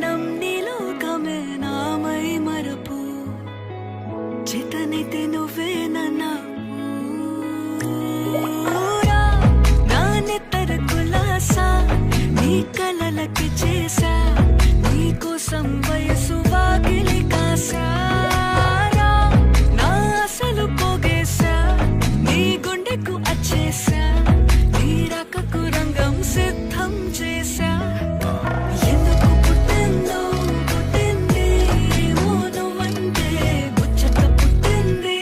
ప్రాణం నీలోకమే నామై మరపు చేతనైతే నువ్వే నన్నా నా నెత్తర కులాసా నీ కలలకి చేసా నీ కోసం వయసు వాకిలి కాసా నా అసలు పోగేసా నీ గుండెకు అచ్చేసా నీ రకకు రంగం సిద్ధం చేసా ఎందుకు పుట్టిందో పుట్టింది ఏమో నువ్వంటే ముచ్చట పుట్టింది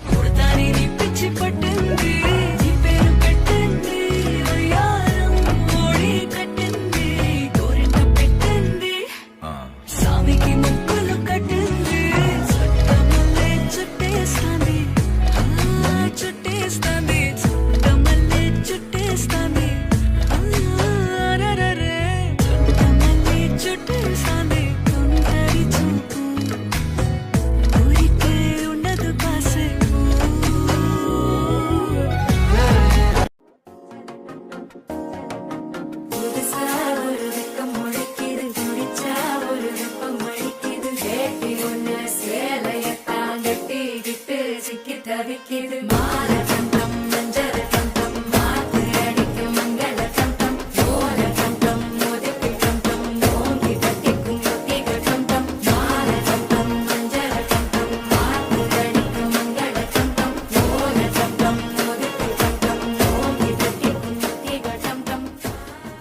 పుడతాని నీ పిచ్చి పట్టింది నీ పేరు పెట్టింది వయ్యారం ఓడి కట్టింది గోరింట పెట్టింది సామికి ముక్కులు కట్టింది చుట్టమల్లే చుట్టేస్తాంది చుట్టేస్తాంది చుట్టమల్లే చుట్టేస్తాంది అరరరే చుట్టమల్లే చుట్టేస్తాంది తొందరి చూపు ఊరికే ఉండదు కాసేపు புதுசா ஒரு வெக்கம் முளைக்குது துடிச்சா ஒரு வெப்பம் அடிக்குது வேட்டி ஒண்ணு சேலையத்தான் கட்டிக்கிட்டு சிக்கி தவிக்குது மாற